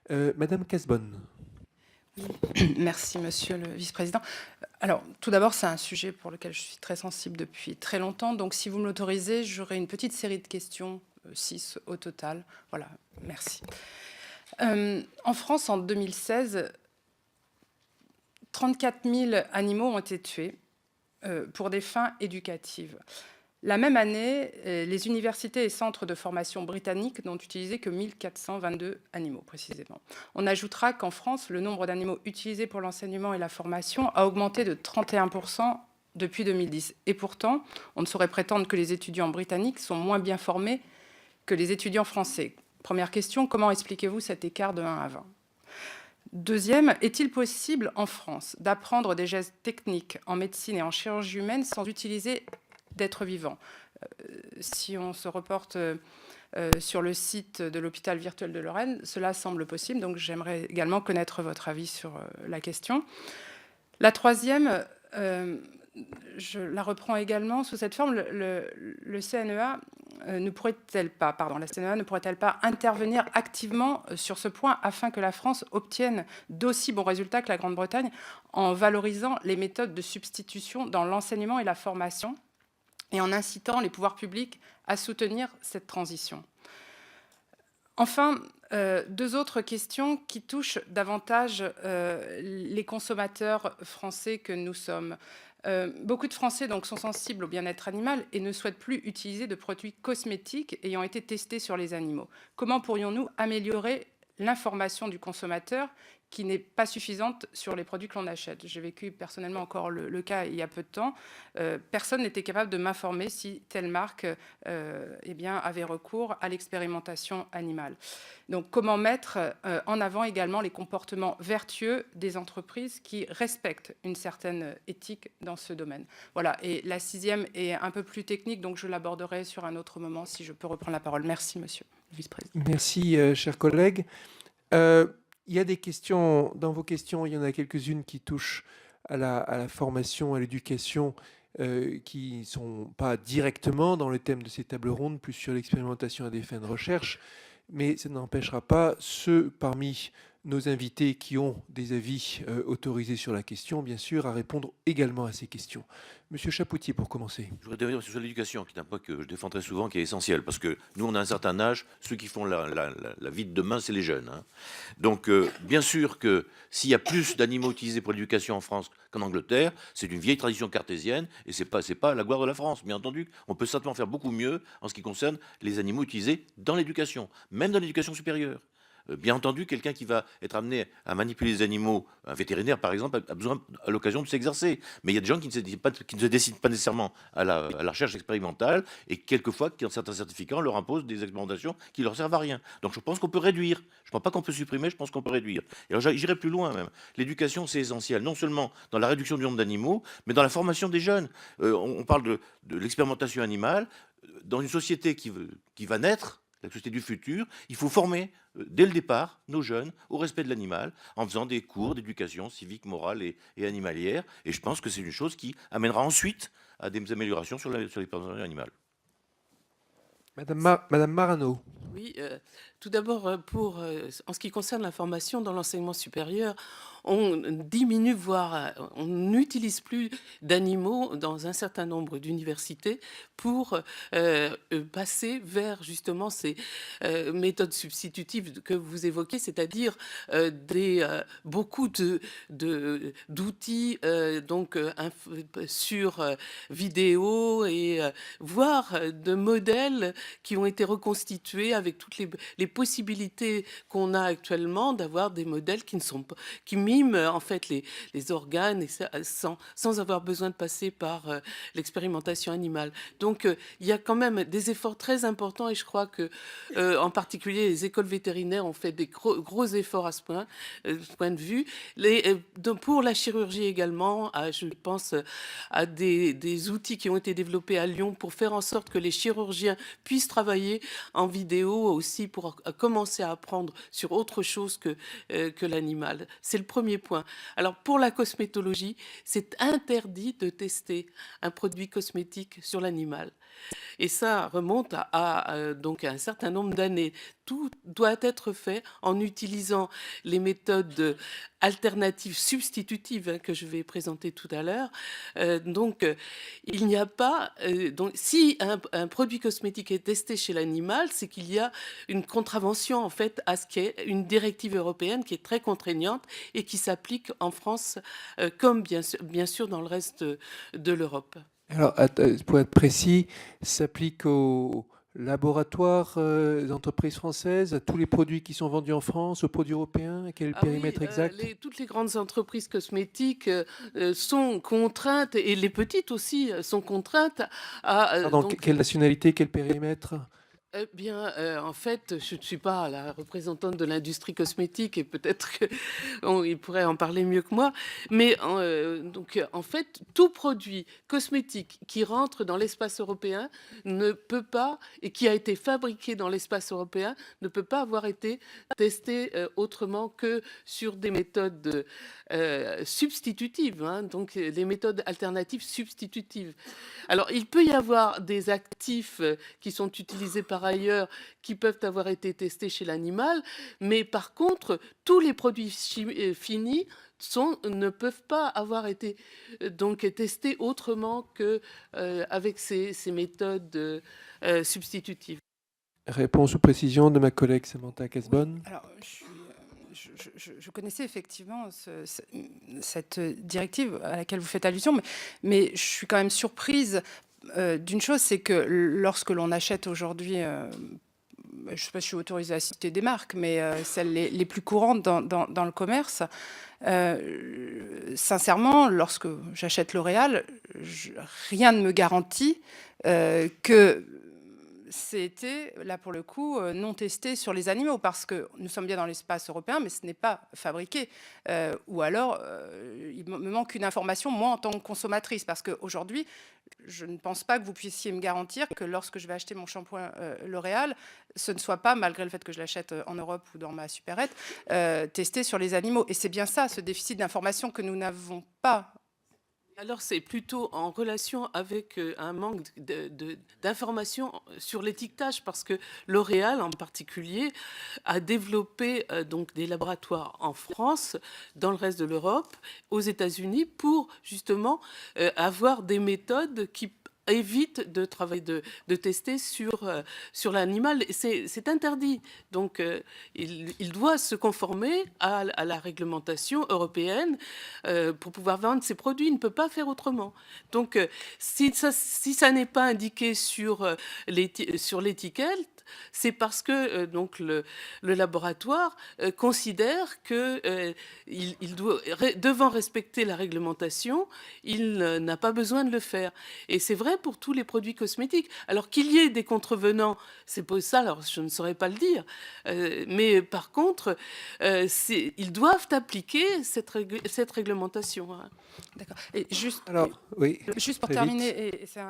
Madame Casbonne. Merci, monsieur le vice-président. Alors, tout d'abord, c'est un sujet pour lequel je suis très sensible depuis très longtemps. Donc, si vous me l'autorisez, j'aurai une petite série de questions, 6 au total. Voilà, merci. En France, en 2016, 34 000 animaux ont été tués pour des fins éducatives. La même année, les universités et centres de formation britanniques n'ont utilisé que 1422 animaux, précisément. On ajoutera qu'en France, le nombre d'animaux utilisés pour l'enseignement et la formation a augmenté de 31% depuis 2010. Et pourtant, on ne saurait prétendre que les étudiants britanniques sont moins bien formés que les étudiants français. Première question, comment expliquez-vous cet écart de 1 à 20 ? Deuxième, est-il possible en France d'apprendre des gestes techniques en médecine et en chirurgie humaine sans utiliser d'êtres vivants ? Si on se reporte sur le site de l'hôpital virtuel de Lorraine, cela semble possible, donc j'aimerais également connaître votre avis sur la question. La troisième, je la reprends également sous cette forme, le CNEA ne pourrait-elle pas, la CNEA ne pourrait-elle pas intervenir activement sur ce point afin que la France obtienne d'aussi bons résultats que la Grande-Bretagne en valorisant les méthodes de substitution dans l'enseignement et la formation et en incitant les pouvoirs publics à soutenir cette transition? Enfin, deux autres questions qui touchent davantage les consommateurs français que nous sommes. Beaucoup de Français donc, sont sensibles au bien-être animal et ne souhaitent plus utiliser de produits cosmétiques ayant été testés sur les animaux. Comment pourrions-nous améliorer l'information du consommateur qui n'est pas suffisante sur les produits que l'on achète? J'ai vécu personnellement encore le cas il y a peu de temps. Personne n'était capable de m'informer si telle marque avait recours à l'expérimentation animale. Donc, comment mettre en avant également les comportements vertueux des entreprises qui respectent une certaine éthique dans ce domaine? Voilà. Et la sixième est un peu plus technique, donc je l'aborderai sur un autre moment si je peux reprendre la parole. Merci, monsieur le vice-président. Merci, chers collègues. Il y a des questions, dans vos questions, il y en a quelques-unes qui touchent à la formation, à l'éducation, qui ne sont pas directement dans le thème de ces tables rondes, plus sur l'expérimentation à des fins de recherche, mais ça n'empêchera pas ceux parmi nos invités qui ont des avis autorisés sur la question, bien sûr, à répondre également à ces questions. Monsieur Chapoutier, pour commencer. Je voudrais revenir sur l'éducation, qui est un point que je défends très souvent, qui est essentiel, parce que nous, on a un certain âge, ceux qui font la vie de demain, c'est les jeunes. Hein. Donc, bien sûr que s'il y a plus d'animaux utilisés pour l'éducation en France qu'en Angleterre, c'est une vieille tradition cartésienne, et c'est pas la gloire de la France. Bien entendu, on peut certainement faire beaucoup mieux en ce qui concerne les animaux utilisés dans l'éducation, même dans l'éducation supérieure. Bien entendu, quelqu'un qui va être amené à manipuler les animaux, un vétérinaire par exemple, a besoin à l'occasion de s'exercer. Mais il y a des gens qui ne se décident pas nécessairement à la recherche expérimentale et quelquefois, qui ont certains certificats, on leur impose des expérimentations qui leur servent à rien. Donc je pense qu'on peut réduire. Je ne pense pas qu'on peut supprimer, je pense qu'on peut réduire. Et alors j'irai plus loin même. L'éducation, c'est essentiel, non seulement dans la réduction du nombre d'animaux, mais dans la formation des jeunes. On parle de l'expérimentation animale. Dans une société qui va naître, la société du futur, il faut former dès le départ nos jeunes au respect de l'animal en faisant des cours d'éducation civique, morale et animalière. Et je pense que c'est une chose qui amènera ensuite à des améliorations sur l'expérimentation animale. Madame Marano. Oui, tout d'abord, en ce qui concerne la formation dans l'enseignement supérieur, on diminue, voire on n'utilise plus d'animaux dans un certain nombre d'universités pour passer vers justement ces méthodes substitutives que vous évoquez, c'est-à-dire beaucoup d'outils sur vidéo et voire de modèles qui ont été reconstitués avec toutes les possibilités qu'on a actuellement d'avoir des modèles qui miment en fait les organes et sans avoir besoin de passer par l'expérimentation animale. Donc il y a quand même des efforts très importants et je crois que en particulier les écoles vétérinaires ont fait des gros efforts à ce point de vue. Pour la chirurgie également, je pense à des outils qui ont été développés à Lyon pour faire en sorte que les chirurgiens puissent travailler en vidéo aussi pour commencer à apprendre sur autre chose que l'animal. C'est le premier point. Alors pour la cosmétologie, c'est interdit de tester un produit cosmétique sur l'animal. Et ça remonte donc à un certain nombre d'années. tout doit être fait en utilisant les méthodes alternatives substitutives, hein, que je vais présenter tout à l'heure. Il n'y a pas... donc, si un produit cosmétique est testé chez l'animal, c'est qu'il y a une contravention en fait à ce qu'est une directive européenne qui est très contraignante et qui s'applique en France comme bien sûr dans le reste de l'Europe. Alors, pour être précis, s'applique aux laboratoires d'entreprises françaises, à tous les produits qui sont vendus en France, aux produits européens? Quel est le Ah oui, périmètre exact? toutes les grandes entreprises cosmétiques sont contraintes, et les petites aussi sont contraintes à Pardon, donc quelle nationalité, quel périmètre? eh bien, en fait, je ne suis pas la représentante de l'industrie cosmétique et peut-être qu'il pourrait en parler mieux que moi. Mais en fait, tout produit cosmétique qui rentre dans l'espace européen ne peut pas, et qui a été fabriqué dans l'espace européen, ne peut pas avoir été testé autrement que sur des méthodes substitutives, hein, donc les méthodes alternatives substitutives. Alors, il peut y avoir des actifs qui sont utilisés par ailleurs, qui peuvent avoir été testés chez l'animal, mais par contre, tous les produits finis ne peuvent pas avoir été donc testés autrement que avec ces méthodes substitutives. Réponse ou précision de ma collègue Samantha Casbonne. Alors, je connaissais effectivement cette directive à laquelle vous faites allusion, mais je suis quand même surprise d'une chose, c'est que lorsque l'on achète aujourd'hui, je ne sais pas si je suis autorisée à citer des marques, mais celles les plus courantes dans le commerce, sincèrement, lorsque j'achète L'Oréal, rien ne me garantit que c'était, là pour le coup, non testé sur les animaux, parce que nous sommes bien dans l'espace européen, mais ce n'est pas fabriqué. Ou alors, il me manque une information, moi, en tant que consommatrice, parce qu'aujourd'hui, je ne pense pas que vous puissiez me garantir que lorsque je vais acheter mon shampoing L'Oréal, ce ne soit pas, malgré le fait que je l'achète en Europe ou dans ma supérette, testé sur les animaux. Et c'est bien ça, ce déficit d'information que nous n'avons pas. Alors, c'est plutôt en relation avec un manque d'informations sur l'étiquetage, parce que L'Oréal, en particulier, a développé donc des laboratoires en France, dans le reste de l'Europe, aux États-Unis, pour justement avoir des méthodes qui évite de tester sur l'animal. C'est interdit. Donc, il doit se conformer à la réglementation européenne pour pouvoir vendre ses produits. Il ne peut pas faire autrement. Donc, si ça n'est pas indiqué sur l'étiquette, c'est parce que donc le laboratoire considère que devant respecter la réglementation, il n'a pas besoin de le faire. Et c'est vrai pour tous les produits cosmétiques. Alors qu'il y ait des contrevenants, c'est pas ça, alors je ne saurais pas le dire. Mais par contre, ils doivent appliquer cette réglementation, hein. D'accord. Et juste, Alors, oui, juste pour très terminer, vite. et c'est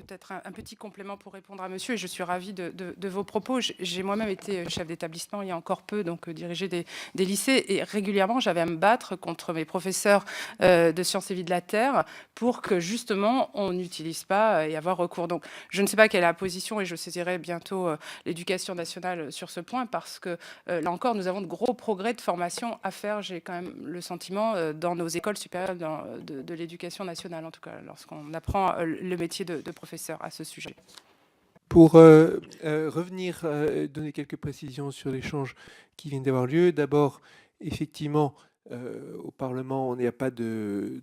peut-être un petit complément pour répondre à monsieur, et je suis ravie de vos propos. J'ai moi-même été chef d'établissement il y a encore peu, donc dirigé des lycées, et régulièrement j'avais à me battre contre mes professeurs de sciences et vie de la Terre pour que justement on n'utilise pas et avoir recours. Donc je ne sais pas quelle est la position, et je saisirai bientôt l'éducation nationale sur ce point, parce que là encore nous avons de gros progrès de formation à faire, j'ai quand même le sentiment, dans nos écoles supérieures de l'éducation nationale, en tout cas, lorsqu'on apprend le métier de professeur à ce sujet. Pour revenir, donner quelques précisions sur l'échange qui vient d'avoir lieu. D'abord, effectivement, au Parlement, il n'y a pas de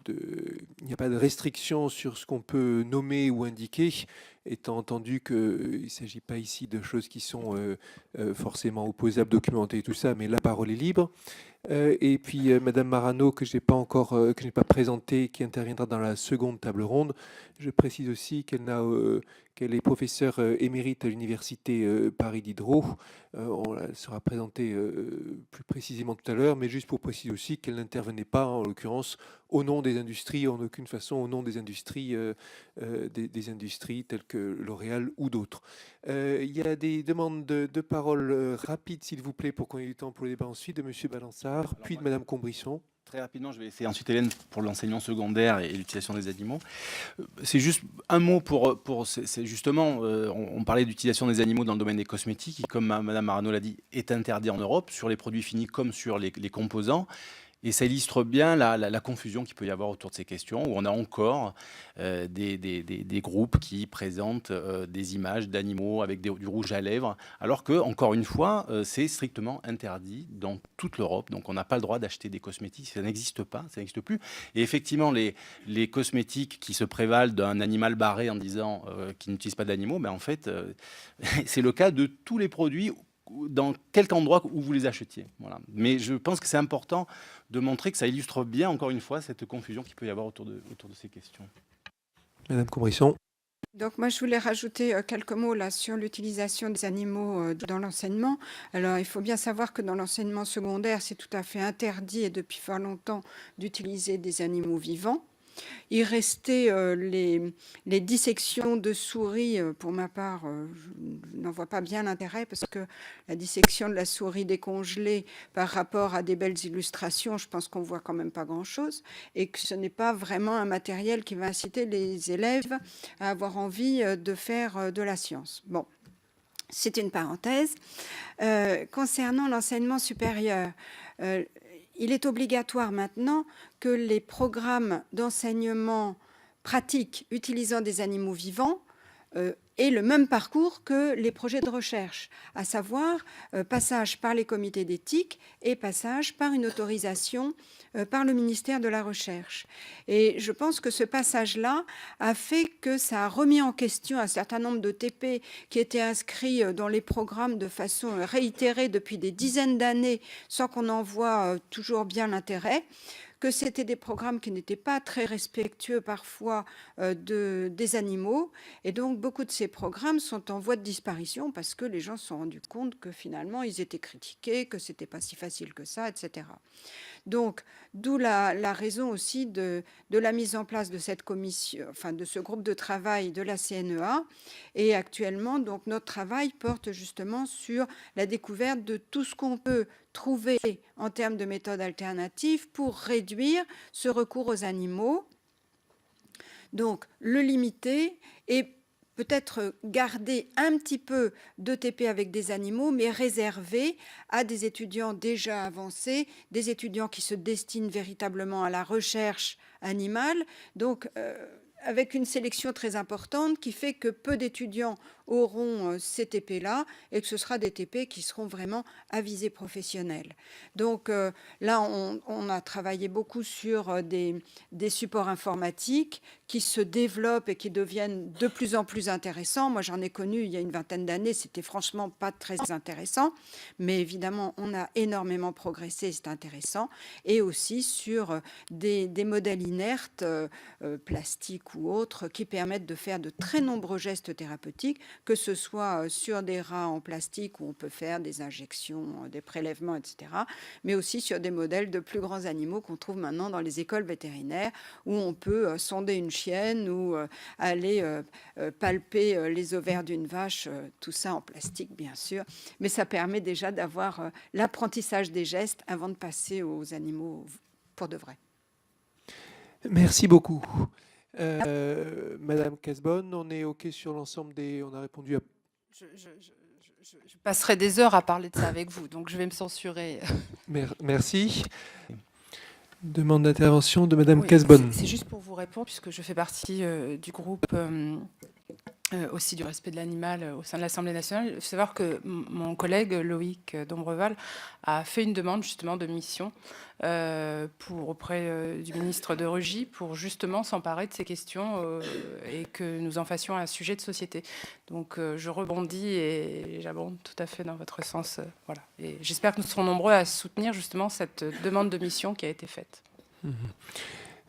restriction sur ce qu'on peut nommer ou indiquer, étant entendu qu'il ne s'agit pas ici de choses qui sont forcément opposables, documentées et tout ça, mais la parole est libre. Et puis Madame Marano, que je n'ai pas présentée, qui interviendra dans la seconde table ronde. Je précise aussi qu'elle est professeure émérite à l'université Paris Diderot. On la sera présentée plus précisément tout à l'heure, mais juste pour préciser aussi qu'elle n'intervenait pas, en l'occurrence, au nom des industries, en aucune façon au nom des industries, des industries telles que L'Oréal ou d'autres. Il y a des demandes de parole rapides, s'il vous plaît, pour qu'on ait du temps pour le débat ensuite, de Monsieur Balançard, puis de Madame Combrisson. Très rapidement, je vais essayer ensuite Hélène pour l'enseignement secondaire et l'utilisation des animaux. C'est juste un mot c'est justement, on parlait d'utilisation des animaux dans le domaine des cosmétiques qui, comme Madame Marano l'a dit, est interdit en Europe sur les produits finis comme sur les composants. Et ça illustre bien la confusion qu'il peut y avoir autour de ces questions, où on a encore des groupes qui présentent des images d'animaux avec du rouge à lèvres, alors que, encore une fois, c'est strictement interdit dans toute l'Europe. Donc on n'a pas le droit d'acheter des cosmétiques, ça n'existe pas, ça n'existe plus. Et effectivement, les cosmétiques qui se prévalent d'un animal barré en disant qu'ils n'utilisent pas d'animaux, ben en fait, c'est le cas de tous les produits dans quelque endroit où vous les achetiez. Voilà. Mais je pense que c'est important de montrer que ça illustre bien, encore une fois, cette confusion qu'il peut y avoir autour de ces questions. Madame Combrisson. Donc moi, je voulais rajouter quelques mots là sur l'utilisation des animaux dans l'enseignement. Alors, il faut bien savoir que dans l'enseignement secondaire, c'est tout à fait interdit et depuis fort longtemps d'utiliser des animaux vivants. Il restait les dissections de souris. Pour ma part, je n'en vois pas bien l'intérêt parce que la dissection de la souris décongelée par rapport à des belles illustrations, je pense qu'on voit quand même pas grand-chose et que ce n'est pas vraiment un matériel qui va inciter les élèves à avoir envie de faire de la science. Bon. C'est une parenthèse. Concernant l'enseignement supérieur, il est obligatoire maintenant que les programmes d'enseignement pratique utilisant des animaux vivants aient le même parcours que les projets de recherche, à savoir passage par les comités d'éthique et passage par une autorisation par le ministère de la Recherche. Et je pense que ce passage-là a fait que ça a remis en question un certain nombre de TP qui étaient inscrits dans les programmes de façon réitérée depuis des dizaines d'années sans qu'on en voit toujours bien l'intérêt, que c'était des programmes qui n'étaient pas très respectueux parfois des animaux. Et donc, beaucoup de ces programmes sont en voie de disparition parce que les gens se sont rendus compte que finalement, ils étaient critiqués, que ce n'était pas si facile que ça, etc. Donc, d'où la raison aussi de la mise en place de cette commission, enfin de ce groupe de travail de la CNEA. Et actuellement, donc, notre travail porte justement sur la découverte de tout ce qu'on peut trouver en termes de méthodes alternatives pour réduire ce recours aux animaux. Donc, le limiter et peut-être garder un petit peu d'ETP avec des animaux, mais réservé à des étudiants déjà avancés, des étudiants qui se destinent véritablement à la recherche animale. Donc, avec une sélection très importante qui fait que peu d'étudiants auront ces TP-là et que ce sera des TP qui seront vraiment à visée professionnelle. Donc là, on a travaillé beaucoup sur des supports informatiques qui se développent et qui deviennent de plus en plus intéressants. Moi, j'en ai connu il y a une vingtaine d'années, c'était franchement pas très intéressant, mais évidemment, on a énormément progressé, c'est intéressant, et aussi sur des modèles inertes, plastiques ou autres, qui permettent de faire de très nombreux gestes thérapeutiques, que ce soit sur des rats en plastique où on peut faire des injections, des prélèvements, etc., mais aussi sur des modèles de plus grands animaux qu'on trouve maintenant dans les écoles vétérinaires où on peut sonder une chienne ou aller palper les ovaires d'une vache, tout ça en plastique, bien sûr, mais ça permet déjà d'avoir l'apprentissage des gestes avant de passer aux animaux pour de vrai. Merci beaucoup. Madame Casbonne, on est OK sur l'ensemble des... On a répondu à... Je passerai des heures à parler de ça avec vous, donc je vais me censurer. Merci. Demande d'intervention de Madame Oui, Casbonne. c'est juste pour vous répondre, puisque je fais partie du groupe aussi du respect de l'animal au sein de l'Assemblée nationale. Il faut savoir que mon collègue Loïc Dombreval a fait une demande justement de mission auprès du ministre de Rugy pour justement s'emparer de ces questions et que nous en fassions un sujet de société. Donc je rebondis et j'abonde tout à fait dans votre sens. Voilà. Et j'espère que nous serons nombreux à soutenir justement cette demande de mission qui a été faite.